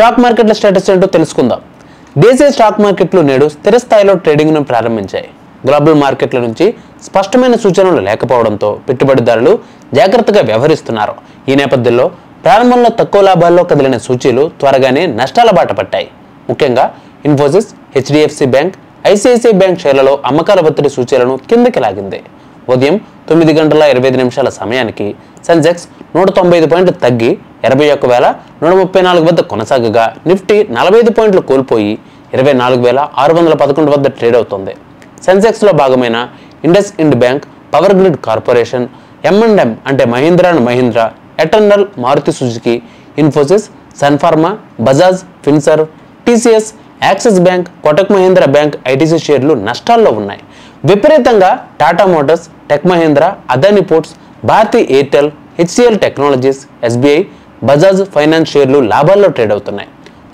Stock మార్కెట్ల status ఏంటో తెలుసుకుందాం. దేశీయ స్టాక్ మార్కెట్లు నేడు స్థిర స్థాయిలో ట్రేడింగ్ను ప్రారంభించాయి. గ్లోబల్ మార్కెట్ల నుంచి స్పష్టమైన సూచనలు లేకపోవడంతో పెట్టుబడిదారులు జాగ్రత్తగా వ్యవహరిస్తున్నారు. ఈ నేపథ్యంలో ప్రారంభంలో తక్కువ లాభాల్లో కదిలిన సూచీలు త్వరగానే నష్టాల బాట పట్టాయి. ముఖ్యంగా Infosys, HDFC bank, ICICI bank షేర్లలో అమ్మకాల ఒత్తిడి సూచీలను కిందకి లాగింది. ఉదయం 9:25 సమయానికి సెన్సెక్స్ 195 పాయింట్లు తగ్గి 21,134 వద్ద కొనసాగగా నిఫ్టీ 45 పాయింట్లు కోల్పోయి 24,611 వద్ద ట్రేడ్ అవుతోంది. సెన్సెక్స్లో భాగమైన IndusInd Bank, Power Grid Corporation, M&M అంటే Mahindra and Mahindra, Eternal, Maruti Suzuki, Infosys, Sun Pharma, Bajaj Finserv, TCS, Axis Bank, Kotak Mahindra Bank, ITC షేర్లు నష్టాల్లో ఉన్నాయి. విపరీతంగా Tata Motors, Tech Mahindra, Adani Ports, Bharti Airtel, HCL Technologies, SBI, Bajaj Finance షేర్లు లాభాల్లో ట్రేడ్ అవుతున్నాయి.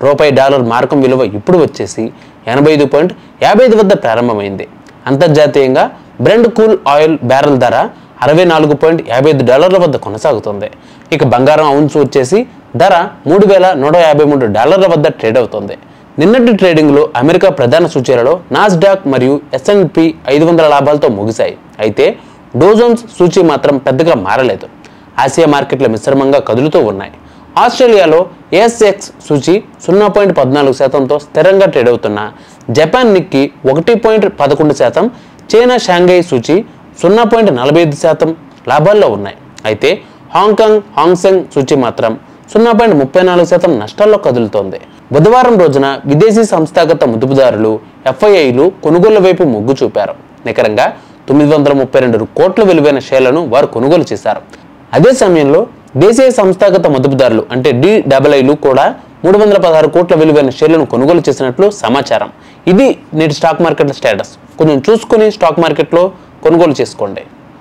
రూపాయి డాలర్ మార్కం విలువ ఇప్పుడు వచ్చేసి 85.55 వద్ద ప్రారంభమైంది. అంతర్జాతీయంగా బ్రెంట్ కూల్ ఆయిల్ బ్యారెల్ ధర $64.55 వద్ద కొనసాగుతుంది. ఇక బంగారం ఔన్స్ వచ్చేసి ధర $3,153 వద్ద ట్రేడ్ అవుతుంది. నిన్నటి ట్రేడింగ్లో అమెరికా ప్రధాన సూచీలలో నాస్డాక్ మరియు S&P 500 లాభాలతో ముగిశాయి. అయితే డోజోన్స్ సూచీ మాత్రం పెద్దగా మారలేదు. ఆసియా మార్కెట్లు మిశ్రమంగా కదులుతూ ఉన్నాయి. ఆస్ట్రేలియాలో ASX సూచీ 0.14%తో స్థిరంగా ట్రేడ్ అవుతున్న జపాన్ నిక్కీ 1.11%, చైనా షాంఘై సూచీ 0.45% లాభాల్లో ఉన్నాయి. అయితే హాంకాంగ్ హాంగ్సెంగ్ సూచీ మాత్రం 0.34% నష్టాల్లో కదులుతోంది. బుధవారం రోజున విదేశీ సంస్థాగత మదుపుదారులు FIIలు కొనుగోళ్ల వైపు మొగ్గు చూపారు. నికరంగా 932 కోట్ల విలువైన షేర్లను వారు కొనుగోలు చేశారు. అదే సమయంలో దేశీయ సంస్థాగత మదుపుదారులు అంటే DIIలు కూడా 316 కోట్ల విలువైన షేర్లను కొనుగోలు చేసినట్లు సమాచారం. ఇది నేటి స్టాక్ మార్కెట్ల స్టేటస్. కొంచెం చూసుకుని స్టాక్ మార్కెట్లో కొనుగోలు చేసుకోండి.